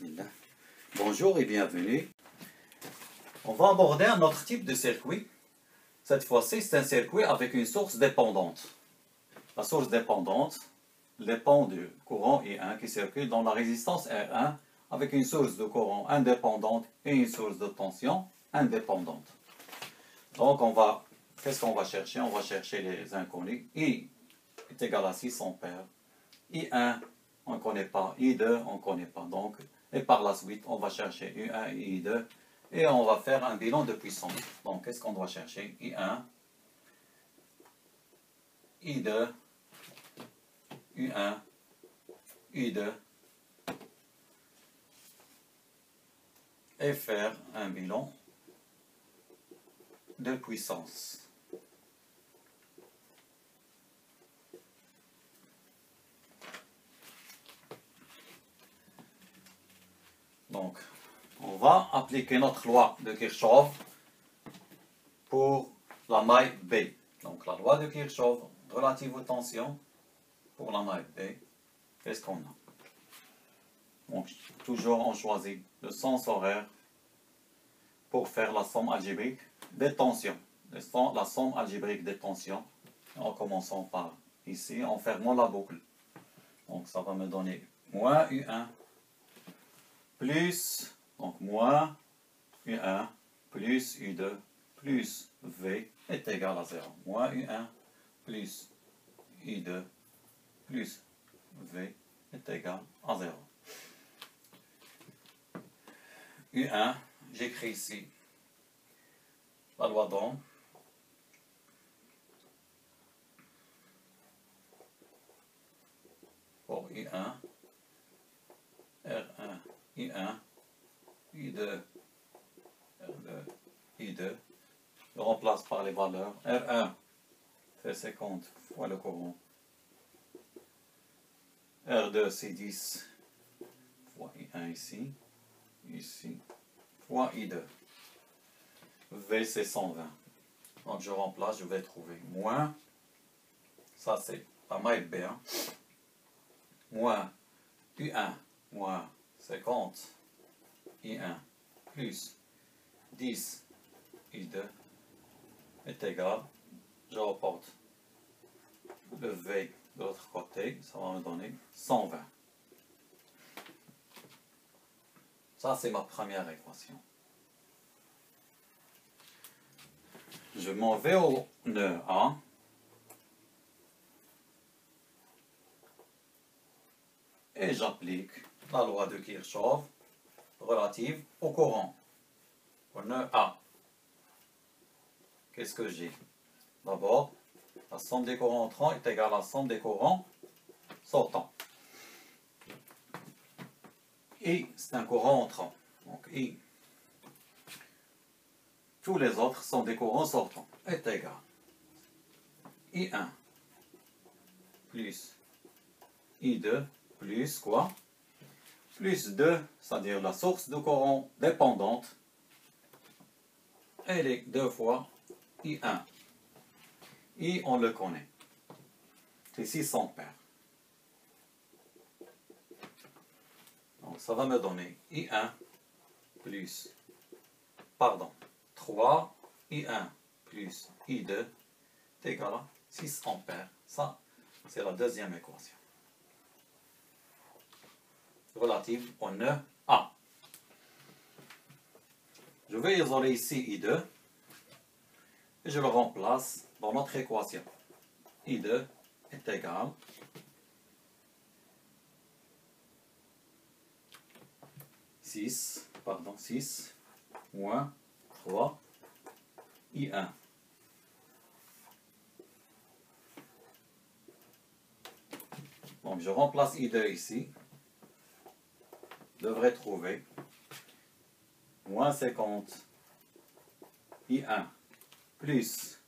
Bismillah. Bonjour et bienvenue. On va aborder un autre type de circuit. Cette fois-ci, c'est un circuit avec une source dépendante. La source dépendante dépend du courant I1 qui circule dans la résistance R1 avec une source de courant indépendante et une source de tension indépendante. Donc, qu'est-ce qu'on va chercher? On va chercher les inconnus. I est égal à 6 ampères. I1, on ne connaît pas. I2, on ne connaît pas. Donc, et par la suite, on va chercher I1 et I2. Et on va faire un bilan de puissance. Donc, qu'est-ce qu'on doit chercher? I1, I2, U1, U2. Et faire un bilan de puissance. Donc, on va appliquer notre loi de Kirchhoff pour la maille B. Donc, la loi de Kirchhoff relative aux tensions pour la maille B, qu'est-ce qu'on a? Donc, toujours on choisit le sens horaire pour faire la somme algébrique des tensions. La somme algébrique des tensions, en commençant par ici, en fermant la boucle. Donc, ça va me donner moins U1 plus, donc moins U1 plus U2 plus V est égal à 0. Moins U1 plus U2 plus V est égal à 0. U1, j'écris ici la loi d'Ohm. Pour U1, R1, I1, I2, R2, I2. Je remplace par les valeurs. R1 fait 50 fois le courant. R2 c'est 10 fois I1 ici. Ici fois I2. V c'est 120. Donc je remplace, je vais trouver moins. Ça c'est la maille B1. Moins U1 moins 50 I1 plus 10 I2 est égal. Je reporte le V de l'autre côté. Ça va me donner 120. Ça, c'est ma première équation. Je m'en vais au nœud A. Et j'applique la loi de Kirchhoff relative au courant. Au nœud A. Qu'est-ce que j'ai? D'abord, la somme des courants entrants est égale à la somme des courants sortants. I, c'est un courant entrant. Donc I, tous les autres sont des courants sortants, est égal. I1 plus I2 plus quoi? Plus 2, c'est-à-dire la source de courant dépendante, elle est 2 fois I1. I, on le connaît. C'est 6 ampères. Donc ça va me donner I1 plus, 3 I1 plus I2 est égal à 6 ampères. Ça, c'est la deuxième équation. Relative au nœud A. Je vais isoler ici I2 et je le remplace dans notre équation. I2 est égal à 6 moins 3 I1. Donc je remplace I2 ici. Je devrais trouver moins 50 I1 plus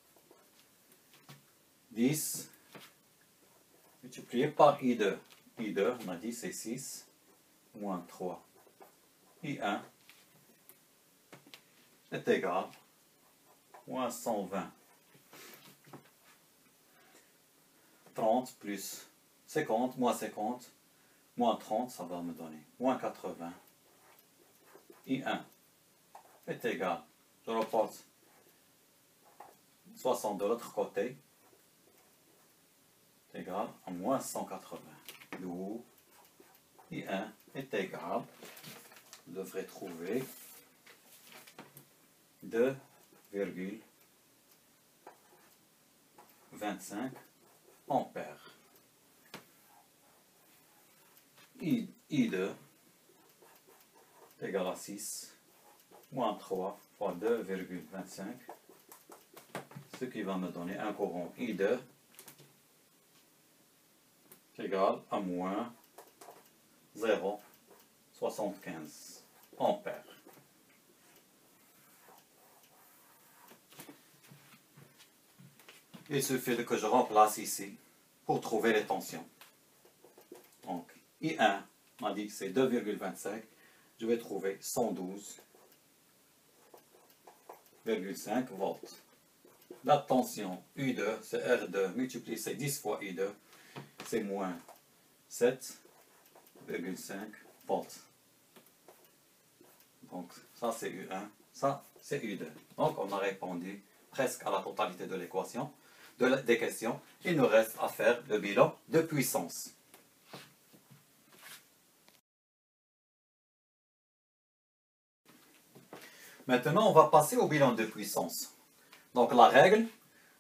10 multiplié par I2. I2, on a dit c'est 6 moins 3 I1 est égal à moins 120. 30 plus 50, moins 50, moins 30, ça va me donner moins 80 I1 est égal, je reporte 60 de l'autre côté, est égal à moins 180. D'où I1 est égal, je devrais trouver 2,25 ampères. I2 est égal à 6 moins 3 fois 2,25, ce qui va me donner un courant I2 égal à moins 0,75 ampères. Il suffit que je remplace ici pour trouver les tensions. Donc, I1 m'a dit que c'est 2,25. Je vais trouver 112,5 volts. La tension U2, c'est R2 multiplié, c'est 10 fois I2, c'est moins 7,5 volts. Donc, ça c'est U1, ça c'est U2. Donc, on a répondu presque à la totalité de l'équation, des questions. Il nous reste à faire le bilan de puissance. Maintenant, on va passer au bilan de puissance. Donc, la règle,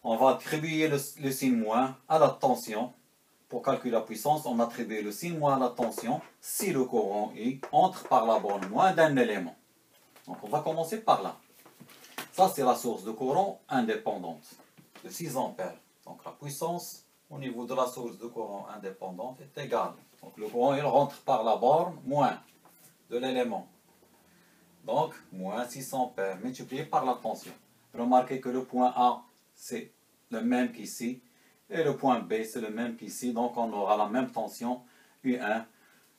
on va attribuer le signe moins à la tension. Pour calculer la puissance, on attribue le signe moins à la tension si le courant I entre par la borne moins d'un élément. Donc, on va commencer par là. Ça, c'est la source de courant indépendante de 6 ampères. Donc, la puissance au niveau de la source de courant indépendante est égale. Donc, le courant, il rentre par la borne moins de l'élément. Donc, moins 6 ampères multiplié par la tension. Remarquez que le point A, c'est le même qu'ici. Et le point B, c'est le même qu'ici. Donc, on aura la même tension. U1,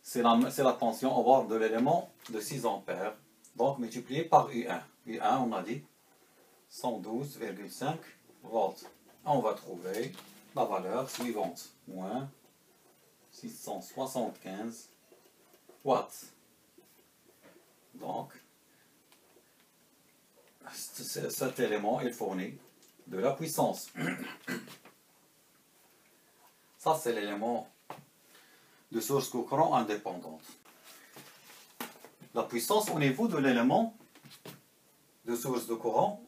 c'est la tension au bord de l'élément de 6 ampères. Donc, multiplié par U1. U1, on a dit 112,5 volts. On va trouver la valeur suivante. Moins 675 watts. Donc, cet élément, il fournit de la puissance. Ça, c'est l'élément de source de courant indépendante. La puissance au niveau de l'élément de source de courant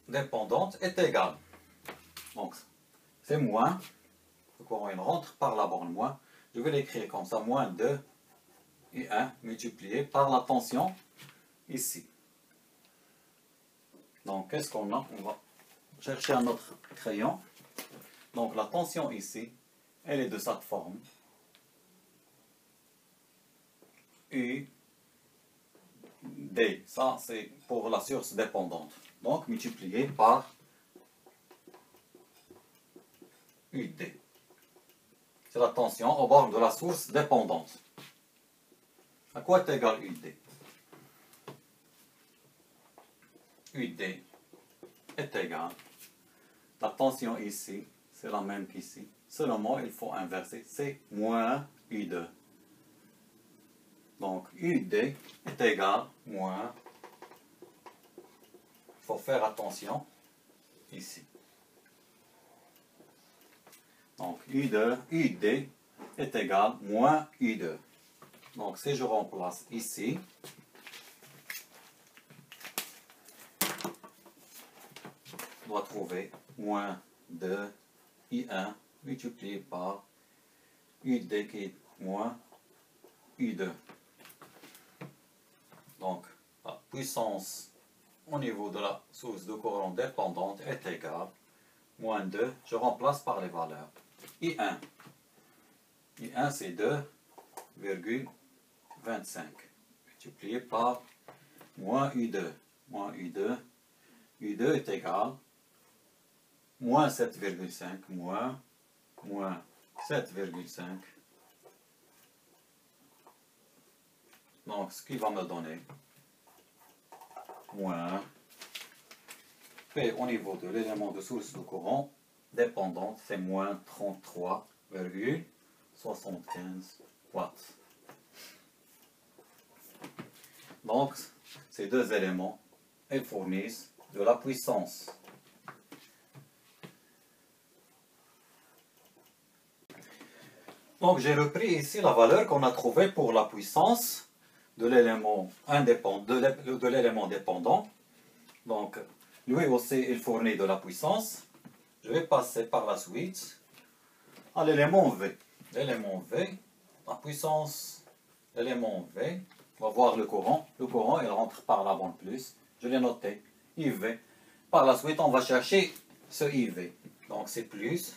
dépendante est égale. Donc, c'est moins. Le courant, il rentre par la borne moins. Je vais l'écrire comme ça, moins 2 I1 multiplié par la tension ici. Donc, qu'est-ce qu'on a? On va chercher un autre crayon. Donc, la tension ici, elle est de cette forme. U, D. Ça, c'est pour la source dépendante. Donc, multiplié par UD. C'est la tension au bord de la source dépendante. À quoi est égal UD? UD est égal. La tension ici, c'est la même qu'ici. Seulement, il faut inverser. C'est moins U2. Donc, UD est égal moins. Il faut faire attention ici. Donc, UD est égal moins U2. Donc, si je remplace ici, on doit trouver moins 2 I1 multiplié par UD qui est moins U2. Donc, la puissance au niveau de la source de courant dépendante est égale moins 2, je remplace par les valeurs. I1. I1 c'est 2,25 multiplié par moins U2. Moins U2. U2 est égal moins 7,5 moins 7,5. Donc, ce qui va me donner moins P au niveau de l'élément de source de courant dépendante, c'est moins 33,75 watts. Donc, ces deux éléments, ils fournissent de la puissance. Donc j'ai repris ici la valeur qu'on a trouvée pour la puissance de l'élément de l'élément dépendant. Donc lui aussi il fournit de la puissance. Je vais passer par la suite à l'élément V. L'élément V, la puissance, l'élément V, on va voir le courant. Le courant il rentre par la borne plus. Je l'ai noté, IV. Par la suite on va chercher ce IV. Donc c'est plus.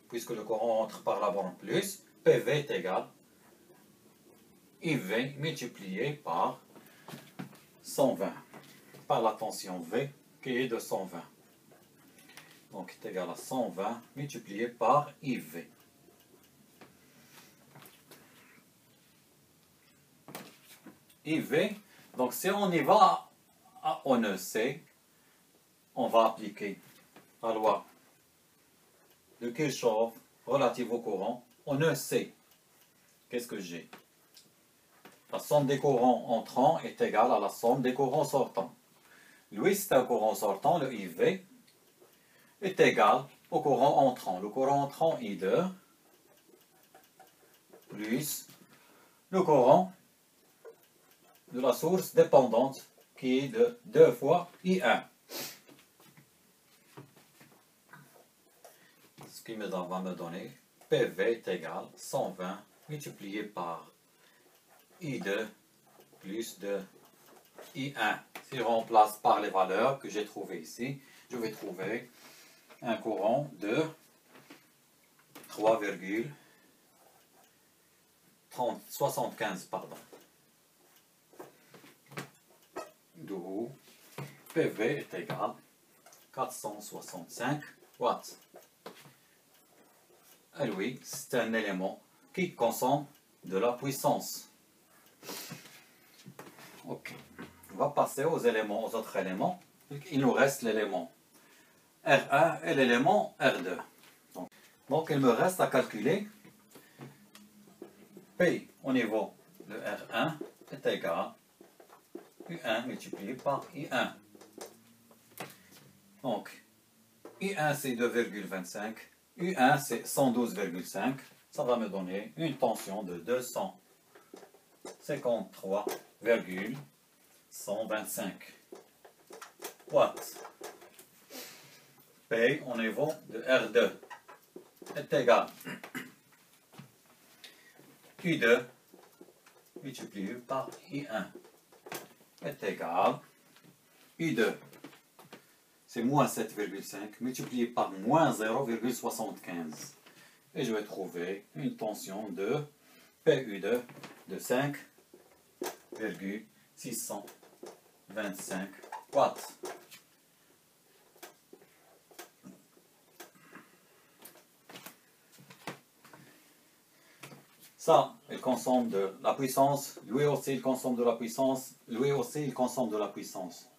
Puisque le courant entre par la borne plus, PV est égal IV multiplié par 120, par la tension V qui est de 120. Donc est égal à 120 multiplié par IV. IV, donc si on y va à ONEC, on va appliquer la loi de Kirchhoff relative au courant. On ne sait. Qu'est-ce que j'ai? La somme des courants entrants est égale à la somme des courants sortants. Lui, c'est un courant sortant, le IV, est égal au courant entrant. Le courant entrant I2 plus le courant de la source dépendante qui est de 2 fois I1. Ce qui va me donner PV est égal à 120 multiplié par I2 plus de I1. Si je remplace par les valeurs que j'ai trouvées ici, je vais trouver un courant de 3,75, pardon. D'où PV est égal à 465 watts. Et oui, c'est un élément qui consomme de la puissance. Ok. On va passer aux autres éléments. Il nous reste l'élément R1 et l'élément R2. Donc, il me reste à calculer P au niveau de R1 est égal à U1 multiplié par I1. Donc, I1 c'est 2,25. U1 c'est 112,5. Ça va me donner une tension de 253,125 watts. P au niveau de R2 est égal U2 multiplié par I1 est égal U2 c'est moins 7,5 multiplié par moins 0,75. Et je vais trouver une tension de PU2 de 5,625 watts. Ça, il consomme de la puissance. Lui aussi, il consomme de la puissance. Lui aussi, il consomme de la puissance.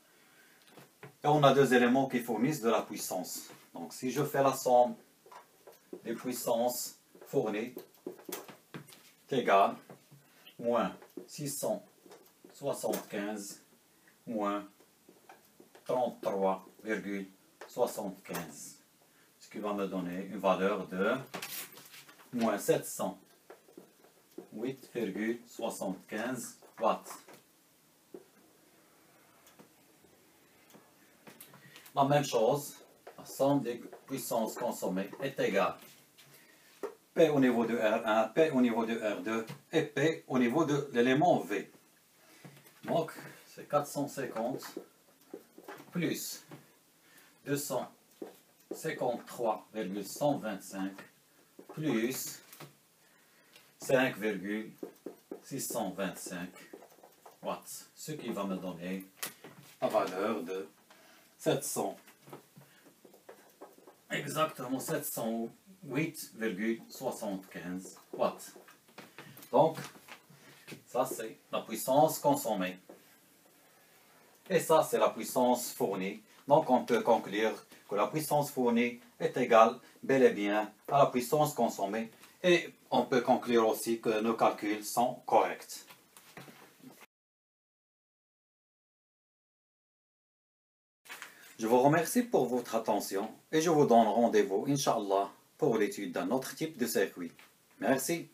Et on a deux éléments qui fournissent de la puissance. Donc si je fais la somme des puissances fournies, est égal moins 675 moins 33,75. Ce qui va me donner une valeur de moins 708,75 watts. La même chose, la somme des puissances consommées est égale P au niveau de R1, P au niveau de R2 et P au niveau de l'élément V. Donc, c'est 450 plus 253,125 plus 5,625 watts. Ce qui va me donner la valeur de 700, exactement 708,75 watts. Donc, ça c'est la puissance consommée. Et ça c'est la puissance fournie. Donc on peut conclure que la puissance fournie est égale bel et bien à la puissance consommée. Et on peut conclure aussi que nos calculs sont corrects. Je vous remercie pour votre attention et je vous donne rendez-vous, Inch'Allah, pour l'étude d'un autre type de circuit. Merci.